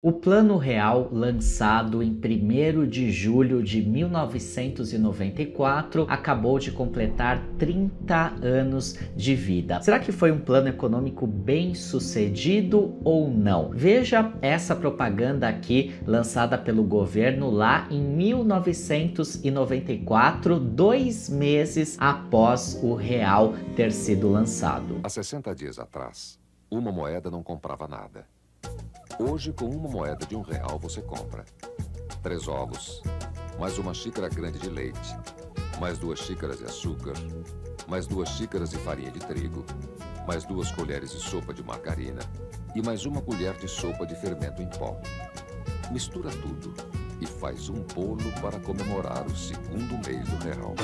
O Plano Real, lançado em 1º de julho de 1994, acabou de completar 30 anos de vida. Será que foi um plano econômico bem sucedido ou não? Veja essa propaganda aqui, lançada pelo governo lá em 1994, 2 meses após o Real ter sido lançado. Há 60 dias atrás, uma moeda não comprava nada. Hoje, com uma moeda de R$1, você compra 3 ovos, mais uma xícara grande de leite, mais 2 xícaras de açúcar, mais 2 xícaras de farinha de trigo, mais 2 colheres de sopa de margarina e mais 1 colher de sopa de fermento em pó. Mistura tudo e faz um bolo para comemorar o 2º mês do Real.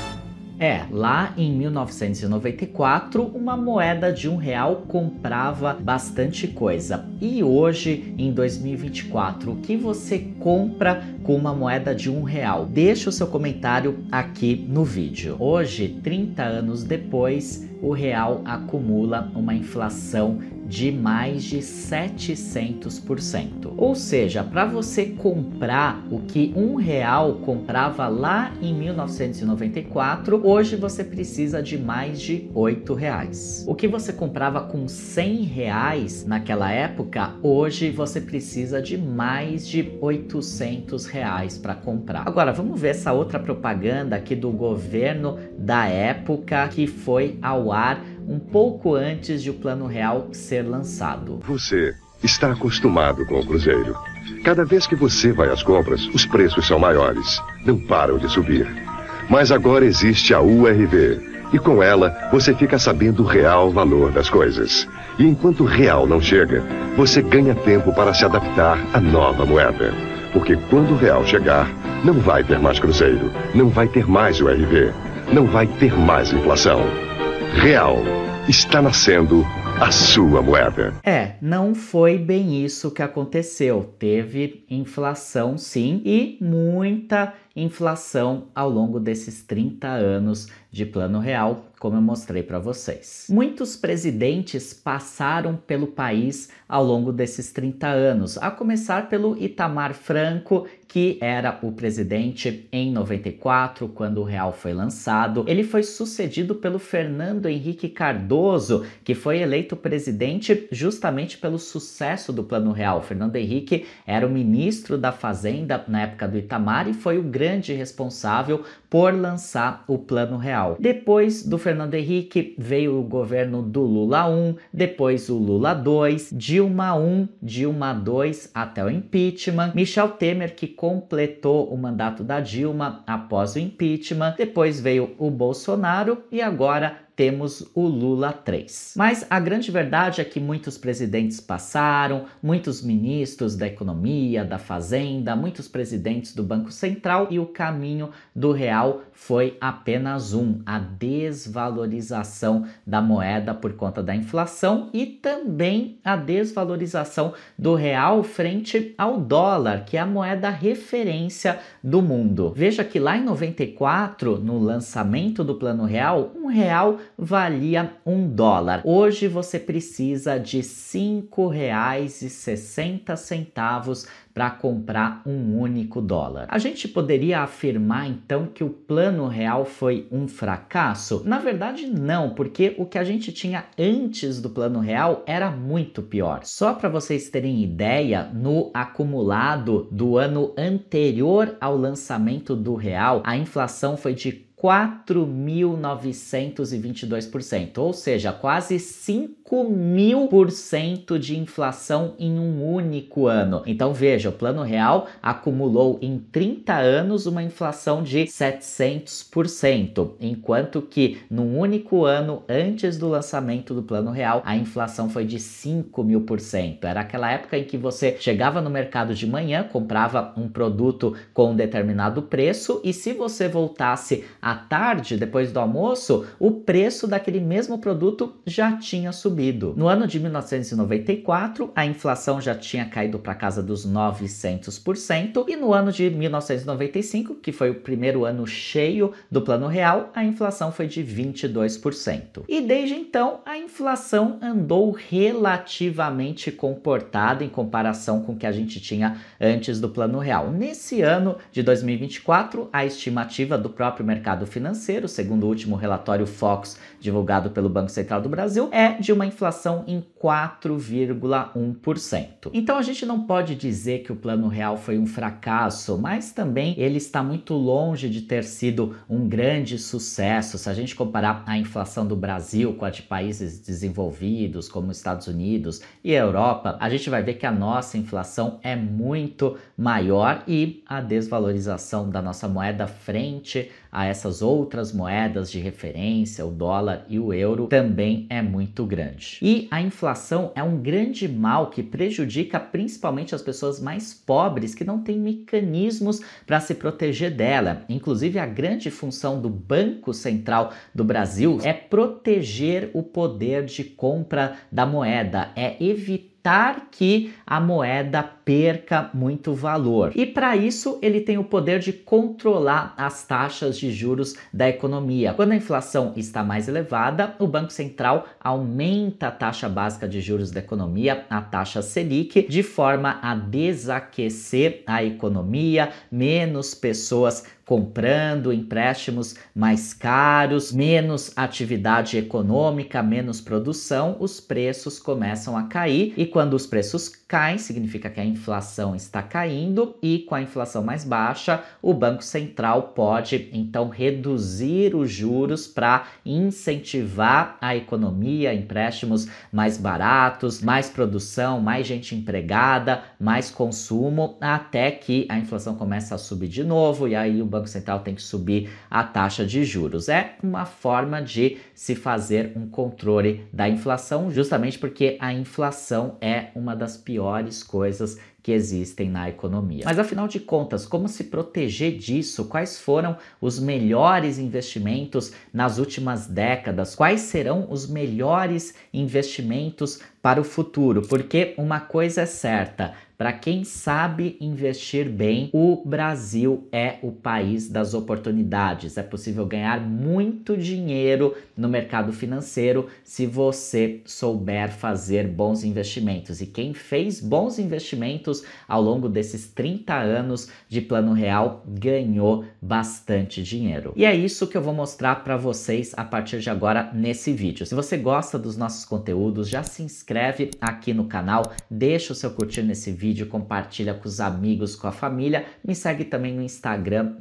Lá em 1994, uma moeda de R$1 comprava bastante coisa. E hoje, em 2024, o que você compra com uma moeda de R$1? Deixa o seu comentário aqui no vídeo. Hoje, 30 anos depois, o real acumula uma inflação de mais de 700%. Ou seja, para você comprar o que R$1 comprava lá em 1994, hoje você precisa de mais de R$8. O que você comprava com R$100 naquela época, hoje você precisa de mais de R$800 para comprar. Agora, vamos ver essa outra propaganda aqui do governo da época, que foi ao ar um pouco antes de o Plano Real ser lançado. Você está acostumado com o Cruzeiro. Cada vez que você vai às compras, os preços são maiores, não param de subir. Mas agora existe a URV, e com ela você fica sabendo o real valor das coisas. E enquanto o real não chega, você ganha tempo para se adaptar à nova moeda. Porque quando o real chegar, não vai ter mais Cruzeiro, não vai ter mais URV, não vai ter mais inflação. Real, está nascendo a sua moeda. Não foi bem isso que aconteceu. Teve inflação, sim, e muita inflação ao longo desses 30 anos de Plano Real, como eu mostrei para vocês. Muitos presidentes passaram pelo país ao longo desses 30 anos, a começar pelo Itamar Franco, que era o presidente em 94, quando o Real foi lançado. Ele foi sucedido pelo Fernando Henrique Cardoso, que foi eleito presidente justamente pelo sucesso do Plano Real. Fernando Henrique era o ministro da Fazenda na época do Itamar e foi o grande responsável por lançar o Plano Real. Depois do Fernando Henrique veio o governo do Lula 1, depois o Lula 2, Dilma 1, Dilma 2 até o impeachment, Michel Temer, que completou o mandato da Dilma após o impeachment, depois veio o Bolsonaro e agora temos o Lula 3. Mas a grande verdade é que muitos presidentes passaram, muitos ministros da economia, da fazenda, muitos presidentes do Banco Central, e o caminho do real foi apenas a desvalorização da moeda por conta da inflação e também a desvalorização do real frente ao dólar, que é a moeda referência do mundo. Veja que lá em 94, no lançamento do Plano Real, R$1 valia $1. Hoje você precisa de R$5,60 para comprar um único dólar. A gente poderia afirmar então que o Plano Real foi um fracasso? Na verdade não, porque o que a gente tinha antes do Plano Real era muito pior. Só para vocês terem ideia, no acumulado do ano anterior ao lançamento do real, a inflação foi de 4.922%, ou seja, quase 5.000% de inflação em um único ano. Então veja, o Plano Real acumulou em 30 anos uma inflação de 700%, enquanto que num único ano antes do lançamento do Plano Real, a inflação foi de 5.000%. Era aquela época em que você chegava no mercado de manhã, comprava um produto com um determinado preço, e se você voltasse a à tarde, depois do almoço, o preço daquele mesmo produto já tinha subido. No ano de 1994, a inflação já tinha caído para casa dos 900%, e no ano de 1995, que foi o primeiro ano cheio do Plano Real, a inflação foi de 22%. E desde então, a inflação andou relativamente comportada em comparação com o que a gente tinha antes do Plano Real. Nesse ano de 2024, a estimativa do próprio mercado financeiro, segundo o último relatório Focus divulgado pelo Banco Central do Brasil, é de uma inflação em 4,1%. Então a gente não pode dizer que o Plano Real foi um fracasso, mas também ele está muito longe de ter sido um grande sucesso. Se a gente comparar a inflação do Brasil com a de países desenvolvidos, como os Estados Unidos e a Europa, a gente vai ver que a nossa inflação é muito maior e a desvalorização da nossa moeda frente a essas outras moedas de referência, o dólar e o euro, também é muito grande. E a inflação é um grande mal que prejudica principalmente as pessoas mais pobres, que não têm mecanismos para se proteger dela. Inclusive, a grande função do Banco Central do Brasil é proteger o poder de compra da moeda, é evitar que a moeda perca muito valor. E para isso ele tem o poder de controlar as taxas de juros da economia. Quando a inflação está mais elevada, o Banco Central aumenta a taxa básica de juros da economia, a taxa Selic, de forma a desaquecer a economia, menos pessoas comprando empréstimos mais caros, menos atividade econômica, menos produção, os preços começam a cair, e quando os preços caem, significa que a inflação está caindo, e com a inflação mais baixa, o Banco Central pode então reduzir os juros para incentivar a economia, empréstimos mais baratos, mais produção, mais gente empregada, mais consumo, até que a inflação começa a subir de novo, e aí o Banco Central tem que subir a taxa de juros. É uma forma de se fazer um controle da inflação, justamente porque a inflação é uma das piores coisas que existem na economia. Mas afinal de contas, como se proteger disso? Quais foram os melhores investimentos nas últimas décadas? Quais serão os melhores investimentos para o futuro? Porque uma coisa é certa, para quem sabe investir bem, o Brasil é o país das oportunidades. É possível ganhar muito dinheiro no mercado financeiro se você souber fazer bons investimentos. E quem fez bons investimentos ao longo desses 30 anos de Plano Real ganhou bastante dinheiro. E é isso que eu vou mostrar para vocês a partir de agora nesse vídeo. Se você gosta dos nossos conteúdos, já se inscreve aqui no canal, deixa o seu curtir nesse vídeo, compartilha com os amigos, com a família, me segue também no Instagram,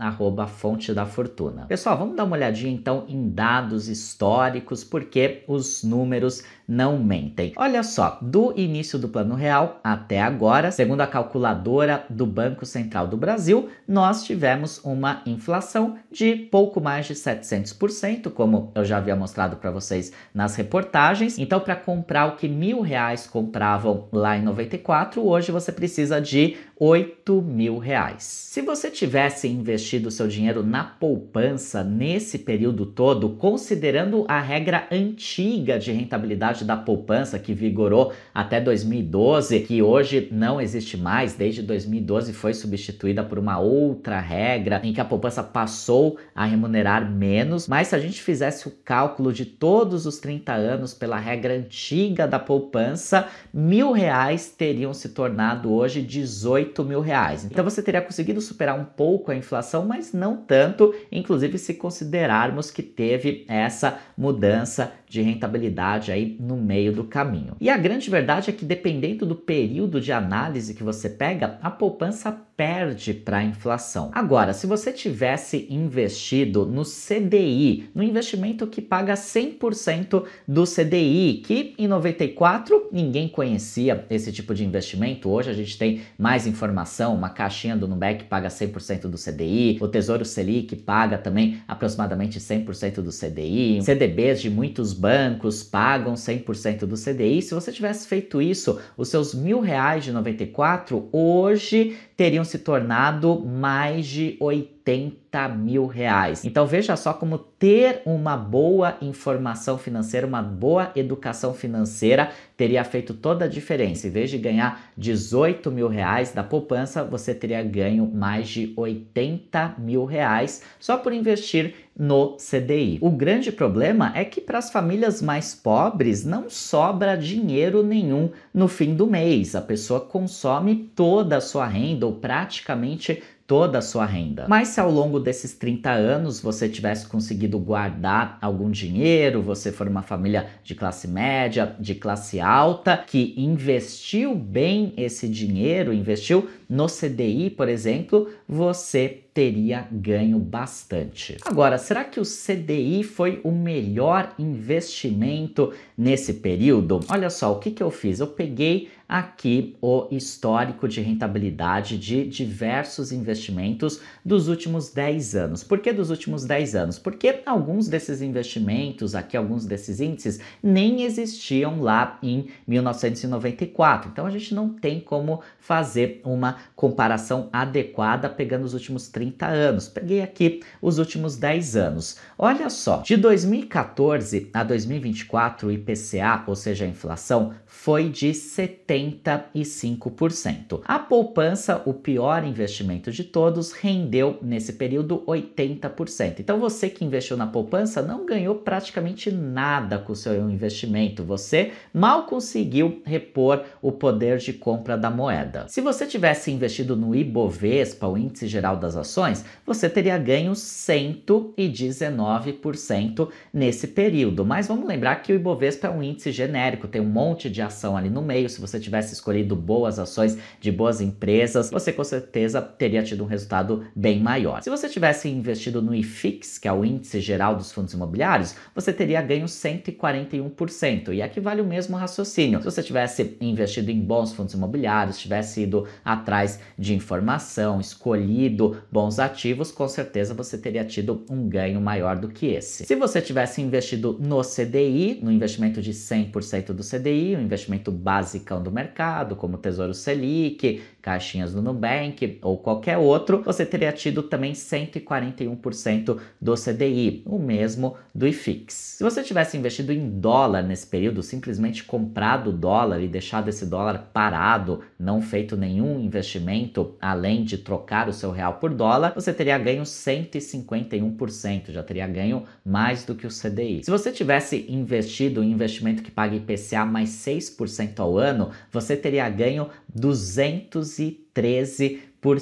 @Fonte da Fortuna. Pessoal, vamos dar uma olhadinha então em dados históricos, porque os números não mentem. Olha só, do início do Plano Real até agora, segundo a calculadora do Banco Central do Brasil, nós tivemos uma inflação de pouco mais de 700%, como eu já havia mostrado para vocês nas reportagens. Então, para comprar o que R$1.000 compravam lá em 94, hoje você precisa de R$8.000. Se você tivesse investido seu dinheiro na poupança nesse período todo, considerando a regra antiga de rentabilidade da poupança que vigorou até 2012, que hoje não existe mais, desde 2012 foi substituída por uma outra regra em que a poupança passou a remunerar menos, mas se a gente fizesse o cálculo de todos os 30 anos pela regra antiga da poupança, R$1.000 teriam se tornado hoje R$18.000. Então você teria conseguido superar um pouco a inflação, mas não tanto, inclusive se considerarmos que teve essa mudança de rentabilidade aí no meio do caminho. E a grande verdade é que, dependendo do período de análise que você pega, a poupança perde para a inflação. Agora, se você tivesse investido no CDI, no investimento que paga 100% do CDI, que em 94 ninguém conhecia esse tipo de investimento, hoje a gente tem mais informação, uma caixinha do Nubank paga 100% do CDI, o Tesouro Selic paga também aproximadamente 100% do CDI, CDBs de muitos bancos pagam 100% do CDI. Se você tivesse feito isso, os seus R$1.000 de 94 hoje teriam se tornado mais de R$80.000. 80 mil reais. Então veja só como ter uma boa informação financeira, uma boa educação financeira teria feito toda a diferença. Em vez de ganhar 18 mil reais da poupança, você teria ganho mais de 80 mil reais só por investir no CDI. O grande problema é que para as famílias mais pobres não sobra dinheiro nenhum no fim do mês. A pessoa consome toda a sua renda ou praticamente toda a sua renda. Mas se ao longo desses 30 anos você tivesse conseguido guardar algum dinheiro, você for uma família de classe média, de classe alta, que investiu bem esse dinheiro, investiu no CDI, por exemplo, você teria ganho bastante. Agora, será que o CDI foi o melhor investimento nesse período? Olha só, o que eu fiz? Eu peguei aqui o histórico de rentabilidade de diversos investimentos dos últimos 10 anos. Por que dos últimos 10 anos? Porque alguns desses investimentos, aqui alguns desses índices, nem existiam lá em 1994. Então a gente não tem como fazer uma comparação adequada pegando os últimos 30 anos. Peguei aqui os últimos 10 anos. Olha só, de 2014 a 2024 o IPCA, ou seja, a inflação, foi de 75%. A poupança, o pior investimento de todos, rendeu nesse período 80%. Então você que investiu na poupança não ganhou praticamente nada com o seu investimento. Você mal conseguiu repor o poder de compra da moeda. Se você tivesse investido no Ibovespa, o índice geral das ações, você teria ganho 119% nesse período. Mas vamos lembrar que o Ibovespa é um índice genérico, tem um monte de ação ali no meio. Se você tivesse escolhido boas ações de boas empresas, você com certeza teria tido um resultado bem maior. Se você tivesse investido no IFIX, que é o índice geral dos fundos imobiliários, você teria ganho 141%. E aqui vale o mesmo raciocínio. Se você tivesse investido em bons fundos imobiliários, tivesse ido atrás de informação, escolhido bons ativos, com certeza você teria tido um ganho maior do que esse. Se você tivesse investido no CDI, no investimento de 100% do CDI, um investimento basicão do mercado, como Tesouro Selic, caixinhas do Nubank ou qualquer outro, você teria tido também 141% do CDI, o mesmo do IFIX. Se você tivesse investido em dólar nesse período, simplesmente comprado dólar e deixado esse dólar parado, não feito nenhum investimento além de trocar o seu real por dólar, você teria ganho 151%, já teria ganho mais do que o CDI. Se você tivesse investido em investimento que paga IPCA mais 6% ao ano, você teria ganho 213%. Por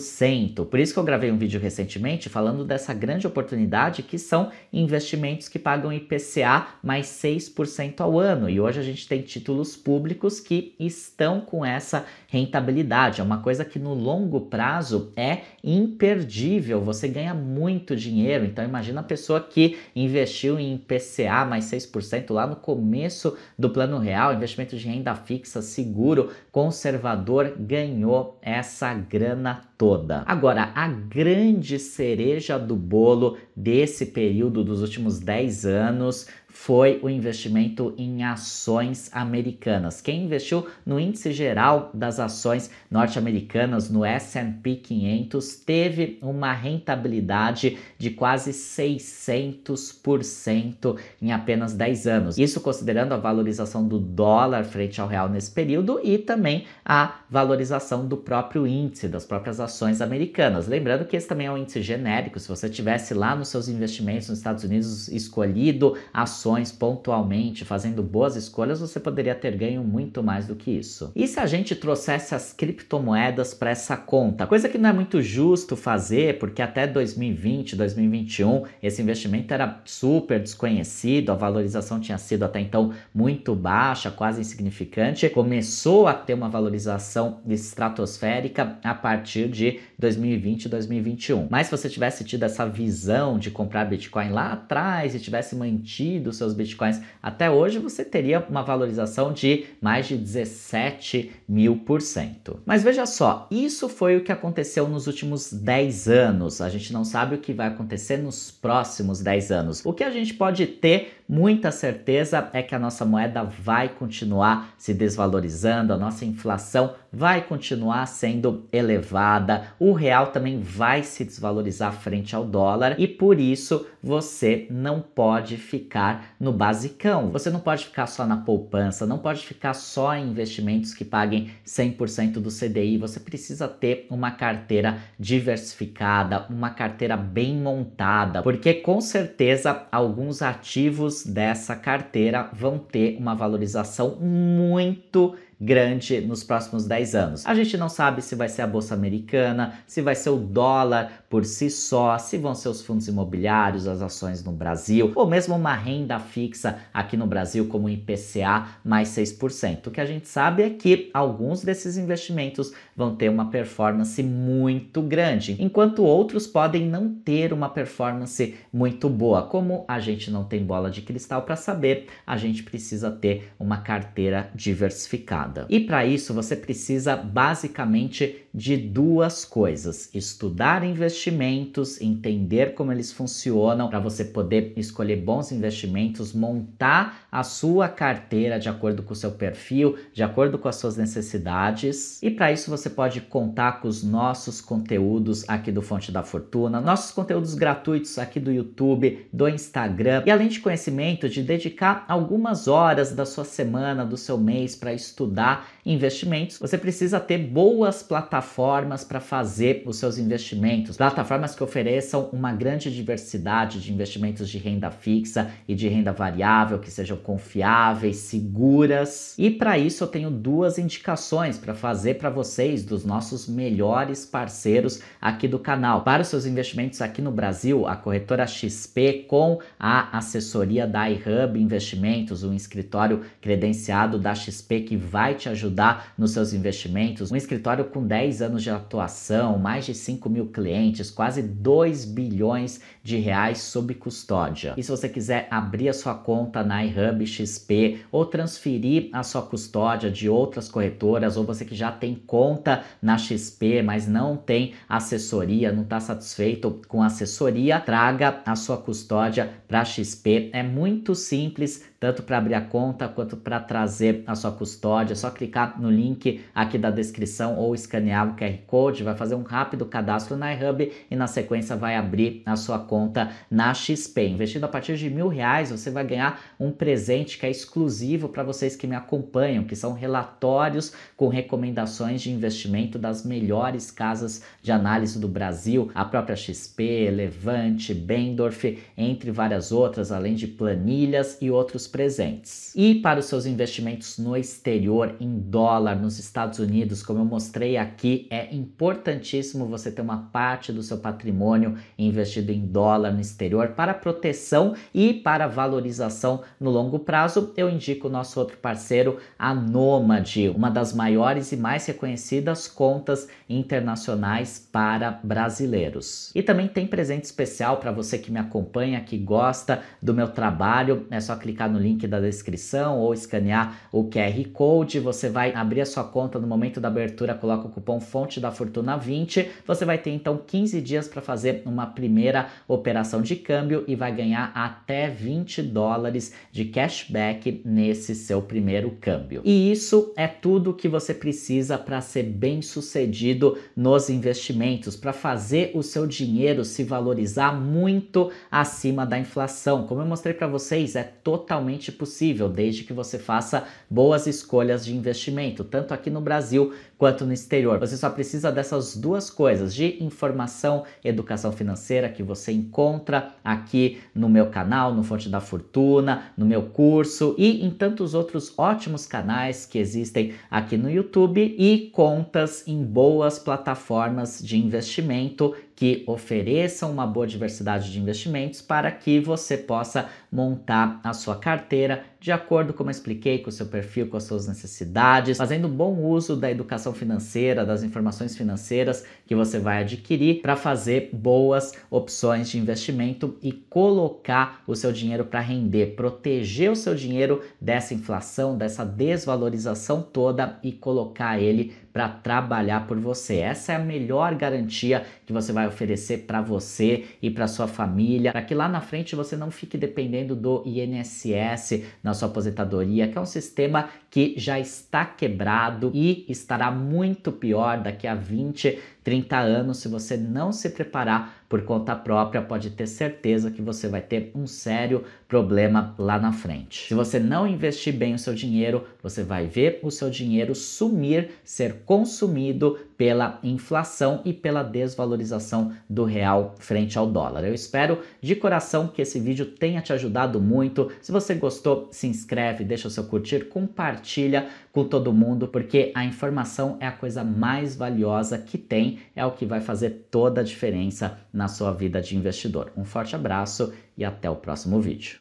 isso que eu gravei um vídeo recentemente falando dessa grande oportunidade que são investimentos que pagam IPCA mais 6% ao ano. E hoje a gente tem títulos públicos que estão com essa rentabilidade. É uma coisa que no longo prazo é imperdível. Você ganha muito dinheiro. Então imagina a pessoa que investiu em IPCA mais 6% lá no começo do Plano Real, investimento de renda fixa, seguro, conservador, ganhou essa grana toda. Agora, a grande cereja do bolo desse período dos últimos 10 anos foi o investimento em ações americanas. Quem investiu no índice geral das ações norte-americanas, no S&P 500, teve uma rentabilidade de quase 600% em apenas 10 anos. Isso considerando a valorização do dólar frente ao real nesse período e também a valorização do próprio índice, das próprias ações americanas. Lembrando que esse também é um índice genérico. Se você tivesse lá nos seus investimentos nos Estados Unidos escolhido ações pontualmente, fazendo boas escolhas, você poderia ter ganho muito mais do que isso. E se a gente trouxesse as criptomoedas para essa conta? Coisa que não é muito justo fazer, porque até 2020, 2021, esse investimento era super desconhecido, a valorização tinha sido até então muito baixa, quase insignificante. Começou a ter uma valorização estratosférica a partir de 2020 e 2021. Mas se você tivesse tido essa visão de comprar Bitcoin lá atrás e tivesse mantido seus Bitcoins até hoje, você teria uma valorização de mais de 17.000%. Mas veja só, isso foi o que aconteceu nos últimos 10 anos. A gente não sabe o que vai acontecer nos próximos 10 anos. O que a gente pode ter muita certeza é que a nossa moeda vai continuar se desvalorizando, a nossa inflação vai continuar sendo elevada, o real também vai se desvalorizar frente ao dólar e por isso você não pode ficar no basicão, você não pode ficar só na poupança, não pode ficar só em investimentos que paguem 100% do CDI, você precisa ter uma carteira diversificada, uma carteira bem montada, porque com certeza alguns ativos dessa carteira vão ter uma valorização muito grande nos próximos 10 anos. A gente não sabe se vai ser a Bolsa Americana, se vai ser o dólar por si só, se vão ser os fundos imobiliários, as ações no Brasil, ou mesmo uma renda fixa aqui no Brasil como o IPCA mais 6%. O que a gente sabe é que alguns desses investimentos vão ter uma performance muito grande, enquanto outros podem não ter uma performance muito boa. Como a gente não tem bola de cristal para saber, a gente precisa ter uma carteira diversificada. E para isso você precisa basicamente de duas coisas: estudar investimentos, entender como eles funcionam para você poder escolher bons investimentos, montar a sua carteira de acordo com o seu perfil, de acordo com as suas necessidades. E para isso você pode contar com os nossos conteúdos aqui do Fonte da Fortuna, nossos conteúdos gratuitos aqui do YouTube, do Instagram, e além de conhecimento, de dedicar algumas horas da sua semana, do seu mês para estudar investimentos, você precisa ter boas plataformas para fazer os seus investimentos, plataformas que ofereçam uma grande diversidade de investimentos de renda fixa e de renda variável, que sejam confiáveis, seguras. E para isso eu tenho duas indicações para fazer para vocês, dos nossos melhores parceiros aqui do canal. Para os seus investimentos aqui no Brasil, a corretora XP com a assessoria da iHub Investimentos, um escritório credenciado da XP que vai te ajudar nos seus investimentos, um escritório com 10 anos de atuação, mais de 5 mil clientes, quase 2 bilhões de reais sob custódia. E se você quiser abrir a sua conta na iHub XP ou transferir a sua custódia de outras corretoras, ou você que já tem conta na XP, mas não tem assessoria, não está satisfeito com a assessoria, traga a sua custódia para a XP. É muito simples, tanto para abrir a conta quanto para trazer a sua custódia. É só clicar no link aqui da descrição ou escanear o QR Code, vai fazer um rápido cadastro na iHub e na sequência vai abrir a sua conta na XP. Investindo a partir de R$1.000, você vai ganhar um presente que é exclusivo para vocês que me acompanham, que são relatórios com recomendações de investimento das melhores casas de análise do Brasil, a própria XP, Levante, Bendorf, entre várias outras, além de planilhas e outros presentes. E para os seus investimentos no exterior, em dólar, nos Estados Unidos, como eu mostrei aqui, é importantíssimo você ter uma parte do seu patrimônio investido em dólar no exterior para proteção e para valorização no longo prazo. Eu indico o nosso outro parceiro, a Nomad, uma das maiores e mais reconhecidas contas internacionais para brasileiros. E também tem presente especial para você que me acompanha, que gosta do meu trabalho. É só clicar no link da descrição ou escanear o QR Code. Você vai abrir a sua conta no momento da abertura, coloca o cupom Fonte da Fortuna 20. Você vai ter então 15 dias para fazer uma primeira operação de câmbio e vai ganhar até $20 de cashback nesse seu primeiro câmbio. E isso é tudo que você precisa para ser bem sucedido nos investimentos, para fazer o seu dinheiro se valorizar muito acima da inflação. Como eu mostrei para vocês, é totalmente possível, desde que você faça boas escolhas de investimento, tanto aqui no Brasil quanto no exterior. Você só precisa dessas duas coisas, de informação, educação financeira, que você encontra aqui no meu canal, no Fonte da Fortuna, no meu curso e em tantos outros ótimos canais que existem aqui no YouTube, e contas em boas plataformas de investimento que ofereçam uma boa diversidade de investimentos para que você possa montar a sua carteira de acordo, como eu expliquei, com o seu perfil, com as suas necessidades, fazendo bom uso da educação financeira, das informações financeiras que você vai adquirir para fazer boas opções de investimento e colocar o seu dinheiro para render, proteger o seu dinheiro dessa inflação, dessa desvalorização toda e colocar ele para trabalhar por você. Essa é a melhor garantia que você vai oferecer para você e para sua família, para que lá na frente você não fique dependendo do INSS na sua aposentadoria, que é um sistema que já está quebrado e estará muito pior daqui a 20, 30 anos. Se você não se preparar por conta própria, pode ter certeza que você vai ter um sério problema lá na frente. Se você não investir bem o seu dinheiro, você vai ver o seu dinheiro sumir, ser consumido pela inflação e pela desvalorização do real frente ao dólar. Eu espero de coração que esse vídeo tenha te ajudado muito. Se você gostou, se inscreve, deixa o seu curtir, compartilha com todo mundo, porque a informação é a coisa mais valiosa que tem, é o que vai fazer toda a diferença na sua vida de investidor. Um forte abraço e até o próximo vídeo.